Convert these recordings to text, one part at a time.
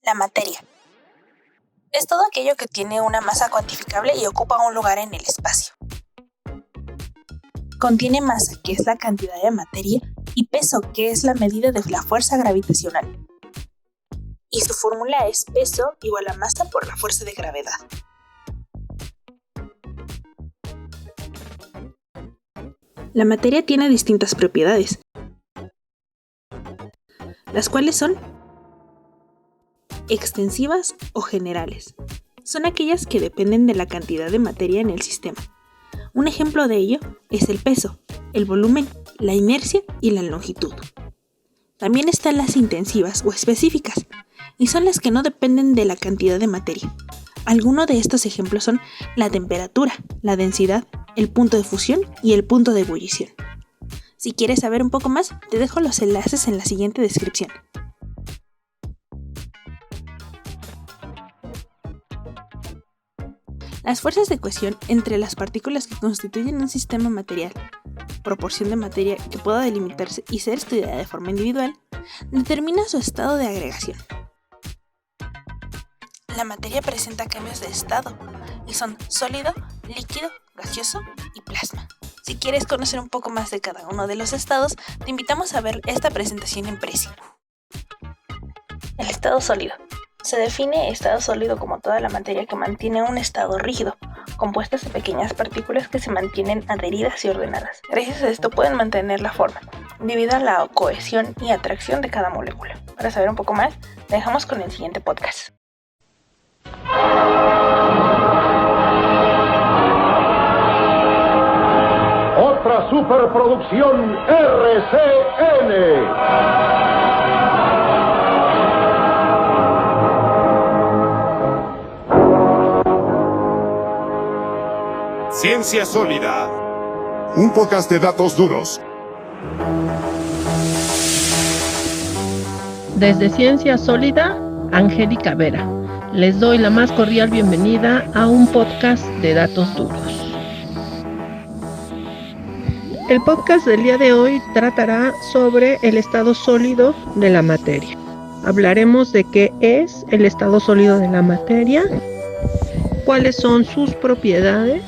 La materia. Es todo aquello que tiene una masa cuantificable y ocupa un lugar en el espacio. Contiene masa, que es la cantidad de materia, y peso, que es la medida de la fuerza gravitacional. Y su fórmula es peso igual a masa por la fuerza de gravedad. La materia tiene distintas propiedades, las cuales son extensivas o generales. Son aquellas que dependen de la cantidad de materia en el sistema. Un ejemplo de ello es el peso, el volumen, la inercia y la longitud. También están las intensivas o específicas, y son las que no dependen de la cantidad de materia. Algunos de estos ejemplos son la temperatura, la densidad, el punto de fusión y el punto de ebullición. Si quieres saber un poco más, te dejo los enlaces en la siguiente descripción. Las fuerzas de cohesión entre las partículas que constituyen un sistema material, proporción de materia que pueda delimitarse y ser estudiada de forma individual, determina su estado de agregación. La materia presenta cambios de estado y son sólido, líquido, gaseoso y plasma. Si quieres conocer un poco más de cada uno de los estados, te invitamos a ver esta presentación en Prezi. El estado sólido. Se define estado sólido como toda la materia que mantiene un estado rígido, compuestas de pequeñas partículas que se mantienen adheridas y ordenadas. Gracias a esto pueden mantener la forma, debido a la cohesión y atracción de cada molécula. Para saber un poco más, te dejamos con el siguiente podcast. Otra superproducción RCN. Ciencia Sólida, un podcast de datos duros. Desde Ciencia Sólida, Angélica Vera. Les doy la más cordial bienvenida a un podcast de datos duros. El podcast del día de hoy tratará sobre el estado sólido de la materia. Hablaremos de qué es el estado sólido de la materia, cuáles son sus propiedades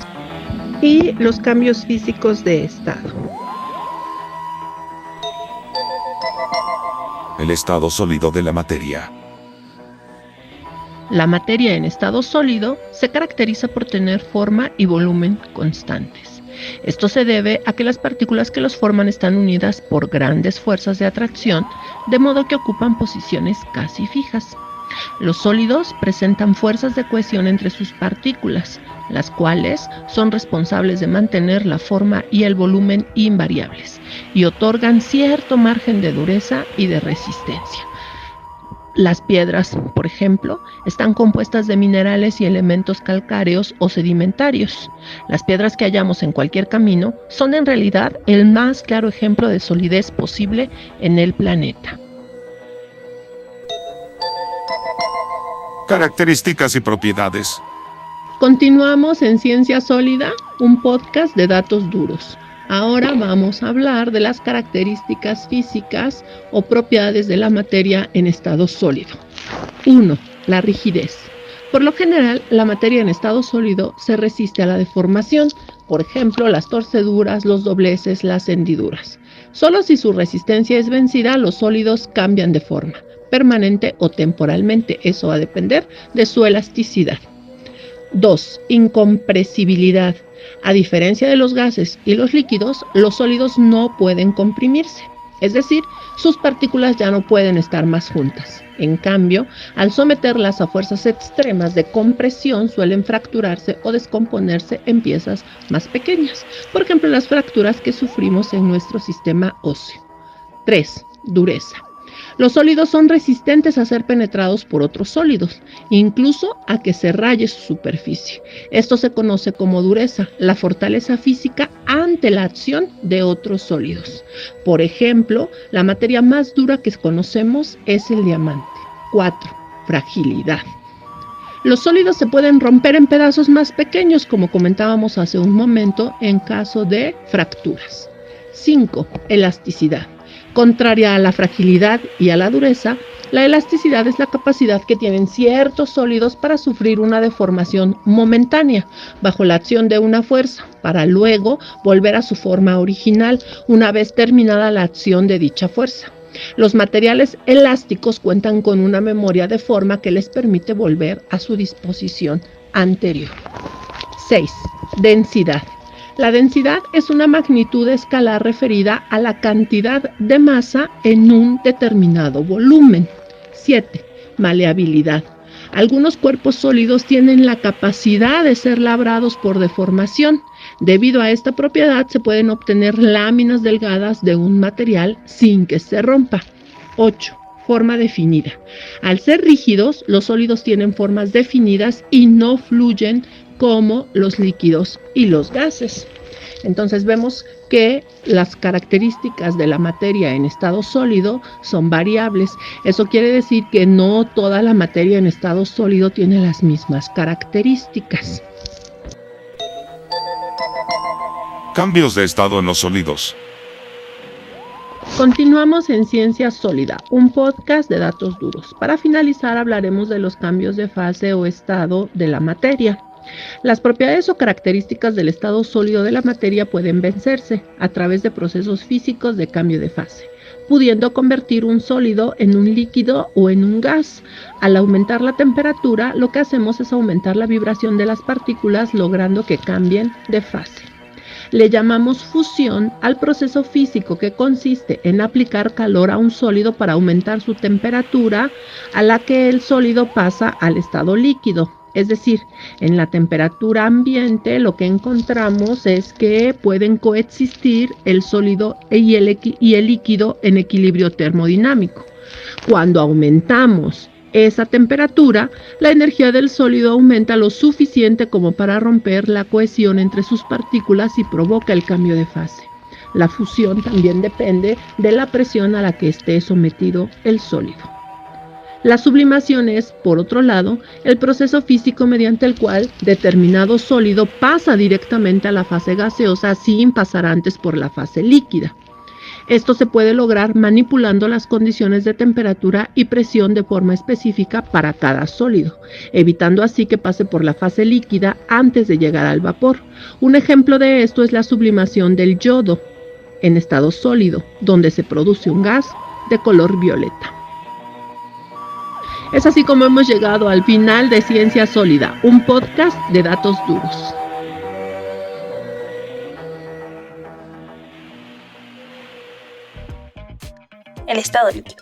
y los cambios físicos de estado. El estado sólido de la materia. La materia en estado sólido se caracteriza por tener forma y volumen constantes. Esto se debe a que las partículas que los forman están unidas por grandes fuerzas de atracción, de modo que ocupan posiciones casi fijas. Los sólidos presentan fuerzas de cohesión entre sus partículas, las cuales son responsables de mantener la forma y el volumen invariables, y otorgan cierto margen de dureza y de resistencia. Las piedras, por ejemplo, están compuestas de minerales y elementos calcáreos o sedimentarios. Las piedras que hallamos en cualquier camino son en realidad el más claro ejemplo de solidez posible en el planeta. Características y propiedades. Continuamos en Ciencia Sólida, un podcast de datos duros. Ahora vamos a hablar de las características físicas o propiedades de la materia en estado sólido. 1. La rigidez. Por lo general, la materia en estado sólido se resiste a la deformación, por ejemplo, las torceduras, los dobleces, las hendiduras. Solo si su resistencia es vencida, los sólidos cambian de forma, permanente o temporalmente. Eso va a depender de su elasticidad. 2. Incompresibilidad. A diferencia de los gases y los líquidos, los sólidos no pueden comprimirse, es decir, sus partículas ya no pueden estar más juntas. En cambio, al someterlas a fuerzas extremas de compresión, suelen fracturarse o descomponerse en piezas más pequeñas, por ejemplo, las fracturas que sufrimos en nuestro sistema óseo. 3. Dureza. Los sólidos son resistentes a ser penetrados por otros sólidos, incluso a que se raye su superficie. Esto se conoce como dureza, la fortaleza física ante la acción de otros sólidos. Por ejemplo, la materia más dura que conocemos es el diamante. 4. Fragilidad. Los sólidos se pueden romper en pedazos más pequeños, como comentábamos hace un momento, en caso de fracturas. 5. Elasticidad. Contraria a la fragilidad y a la dureza, La elasticidad es la capacidad que tienen ciertos sólidos para sufrir una deformación momentánea bajo la acción de una fuerza, para luego volver a su forma original una vez terminada la acción de dicha fuerza. Los materiales elásticos cuentan con una memoria de forma que les permite volver a su disposición anterior. 6. Densidad. La densidad es una magnitud escalar referida a la cantidad de masa en un determinado volumen. 7. Maleabilidad. Algunos cuerpos sólidos tienen la capacidad de ser labrados por deformación. Debido a esta propiedad se pueden obtener láminas delgadas de un material sin que se rompa. 8. Forma definida. Al ser rígidos, los sólidos tienen formas definidas y no fluyen como los líquidos y los gases. Entonces vemos que las características de la materia en estado sólido son variables. Eso quiere decir que no toda la materia en estado sólido tiene las mismas características. Cambios de estado en los sólidos. Continuamos en Ciencia Sólida, un podcast de datos duros. Para finalizar hablaremos de los cambios de fase o estado de la materia. Las propiedades o características del estado sólido de la materia pueden vencerse a través de procesos físicos de cambio de fase, pudiendo convertir un sólido en un líquido o en un gas. Al aumentar la temperatura, lo que hacemos es aumentar la vibración de las partículas, logrando que cambien de fase. Le llamamos fusión al proceso físico que consiste en aplicar calor a un sólido para aumentar su temperatura, a la que el sólido pasa al estado líquido. Es decir, en la temperatura ambiente lo que encontramos es que pueden coexistir el sólido y el líquido en equilibrio termodinámico. Cuando aumentamos esa temperatura, la energía del sólido aumenta lo suficiente como para romper la cohesión entre sus partículas y provoca el cambio de fase. La fusión también depende de la presión a la que esté sometido el sólido. La sublimación es, por otro lado, el proceso físico mediante el cual determinado sólido pasa directamente a la fase gaseosa sin pasar antes por la fase líquida. Esto se puede lograr manipulando las condiciones de temperatura y presión de forma específica para cada sólido, evitando así que pase por la fase líquida antes de llegar al vapor. Un ejemplo de esto es la sublimación del yodo en estado sólido, donde se produce un gas de color violeta. Es así como hemos llegado al final de Ciencia Sólida, un podcast de datos duros. El estado líquido.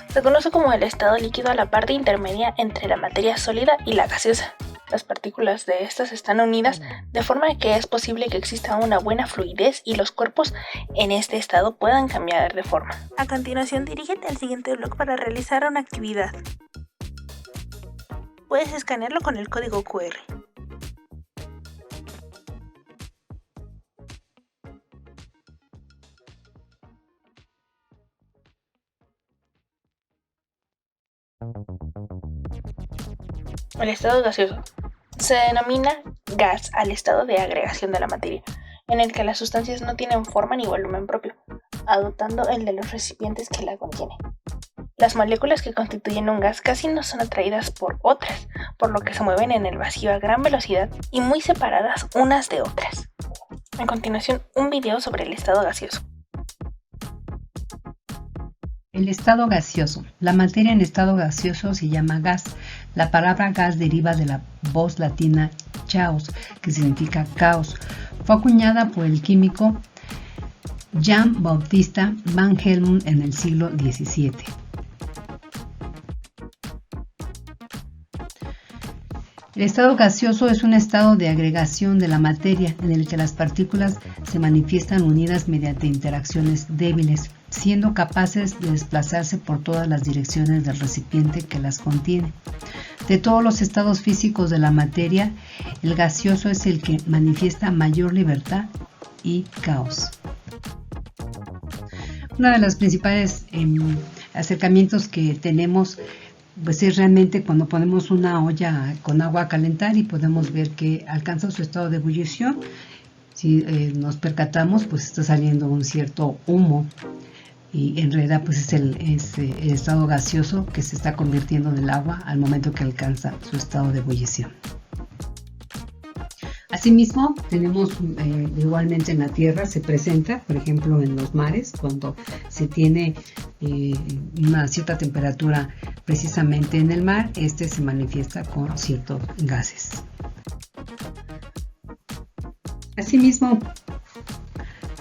Se conoce como el estado líquido a la parte intermedia entre la materia sólida y la gaseosa. Las partículas de estas están unidas de forma que es posible que exista una buena fluidez y los cuerpos en este estado puedan cambiar de forma. A continuación, dirígete al siguiente blog para realizar una actividad. Puedes escanearlo con el código QR. El estado gaseoso. Se denomina gas al estado de agregación de la materia, en el que las sustancias no tienen forma ni volumen propio, adoptando el de los recipientes que la contienen. Las moléculas que constituyen un gas casi no son atraídas por otras, por lo que se mueven en el vacío a gran velocidad y muy separadas unas de otras. A continuación, un video sobre el estado gaseoso. El estado gaseoso. La materia en estado gaseoso se llama gas. La palabra gas deriva de la voz latina chaos, que significa caos. Fue acuñada por el químico Jan Bautista van Helmont en el siglo XVII. El estado gaseoso es un estado de agregación de la materia en el que las partículas se manifiestan unidas mediante interacciones débiles, siendo capaces de desplazarse por todas las direcciones del recipiente que las contiene. De todos los estados físicos de la materia, el gaseoso es el que manifiesta mayor libertad y caos. Uno de los principales acercamientos que tenemos pues es realmente cuando ponemos una olla con agua a calentar y podemos ver que alcanza su estado de ebullición. Si nos percatamos, pues está saliendo un cierto humo. y en realidad pues es el estado gaseoso que se está convirtiendo en el agua al momento que alcanza su estado de ebullición. Asimismo, tenemos igualmente en la Tierra, se presenta, por ejemplo, en los mares, cuando se tiene una cierta temperatura precisamente en el mar, se manifiesta con ciertos gases. Asimismo,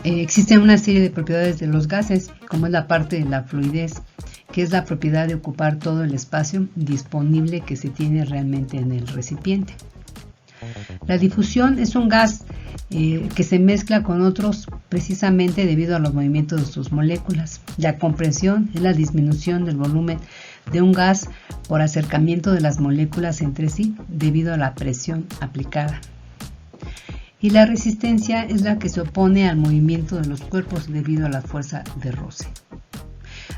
existe una serie de propiedades de los gases, como es la parte de la fluidez, que es la propiedad de ocupar todo el espacio disponible que se tiene realmente en el recipiente. La difusión es un gas que se mezcla con otros precisamente debido a los movimientos de sus moléculas. La compresión es la disminución del volumen de un gas por acercamiento de las moléculas entre sí debido a la presión aplicada. Y la resistencia es la que se opone al movimiento de los cuerpos debido a la fuerza de roce.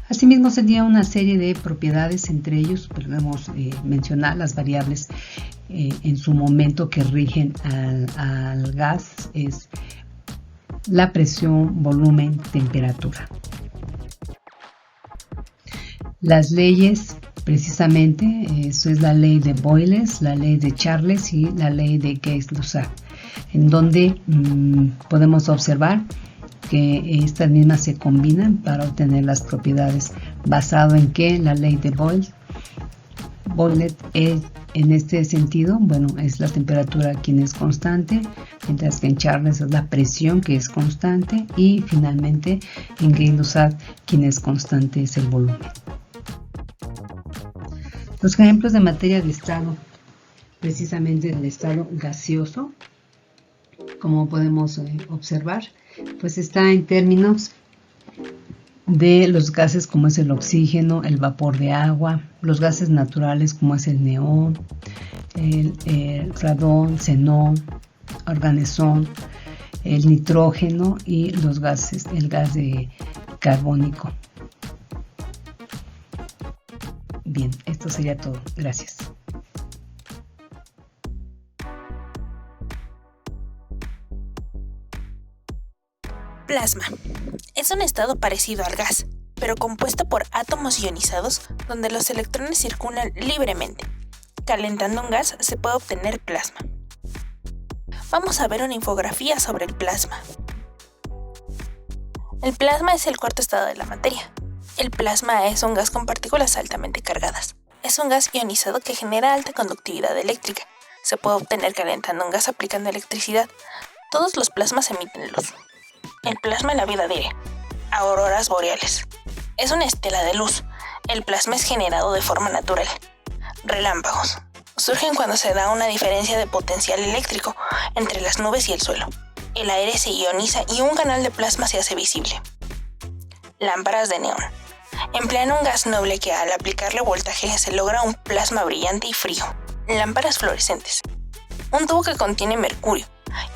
Asimismo, se tiene una serie de propiedades, entre ellos podemos mencionar las variables en su momento que rigen al gas, es la presión, volumen, temperatura. Las leyes, precisamente, eso es la ley de Boyle, la ley de Charles y la ley de Gay-Lussac, en donde podemos observar que estas mismas se combinan para obtener las propiedades, basado en que la ley de Boyle es, en este sentido, es la temperatura quien es constante, mientras que en Charles es la presión que es constante y finalmente en Gay-Lussac quien es constante es el volumen. Los ejemplos de materia de estado, precisamente del estado gaseoso, como podemos observar, pues está en términos de los gases como es el oxígeno, el vapor de agua, los gases naturales como es el neón, el radón, xenón, organezón, el nitrógeno y los gases, el gas de carbónico. Bien, esto sería todo. Gracias. Plasma. Es un estado parecido al gas, pero compuesto por átomos ionizados donde los electrones circulan libremente. Calentando un gas se puede obtener plasma. Vamos a ver una infografía sobre el plasma. El plasma es el cuarto estado de la materia. El plasma es un gas con partículas altamente cargadas. Es un gas ionizado que genera alta conductividad eléctrica. Se puede obtener calentando un gas aplicando electricidad. Todos los plasmas emiten luz. El plasma en la vida diaria. Auroras boreales. Es una estela de luz. El plasma es generado de forma natural. Relámpagos. Surgen cuando se da una diferencia de potencial eléctrico entre las nubes y el suelo. El aire se ioniza y un canal de plasma se hace visible. Lámparas de neón. Emplean un gas noble que al aplicarle voltaje se logra un plasma brillante y frío. Lámparas fluorescentes. Un tubo que contiene mercurio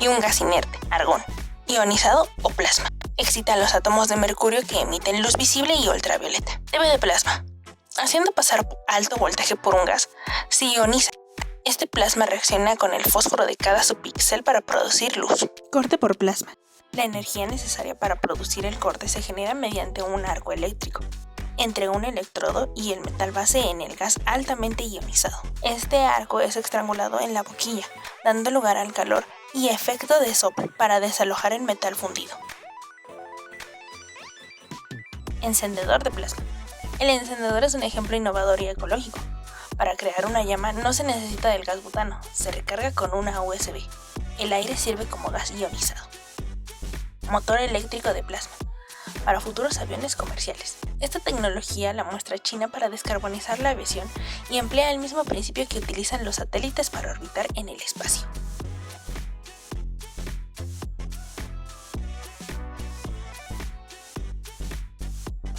y un gas inerte, argón, ionizado o plasma. Excita los átomos de mercurio que emiten luz visible y ultravioleta. TV de plasma. Haciendo pasar alto voltaje por un gas, se ioniza. Este plasma reacciona con el fósforo de cada subpíxel para producir luz. Corte por plasma. La energía necesaria para producir el corte se genera mediante un arco eléctrico entre un electrodo y el metal base en el gas altamente ionizado. Este arco es estrangulado en la boquilla, dando lugar al calor y efecto de soplo para desalojar el metal fundido. Encendedor de plasma. El encendedor es un ejemplo innovador y ecológico. Para crear una llama no se necesita del gas butano, se recarga con una USB. El aire sirve como gas ionizado. Motor eléctrico de plasma. Para futuros aviones comerciales. Esta tecnología la muestra China para descarbonizar la aviación y emplea el mismo principio que utilizan los satélites para orbitar en el espacio.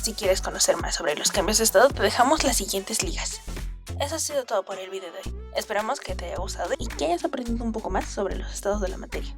Si quieres conocer más sobre los cambios de estado, te dejamos las siguientes ligas. Eso ha sido todo por el video de hoy. Esperamos que te haya gustado y que hayas aprendido un poco más sobre los estados de la materia.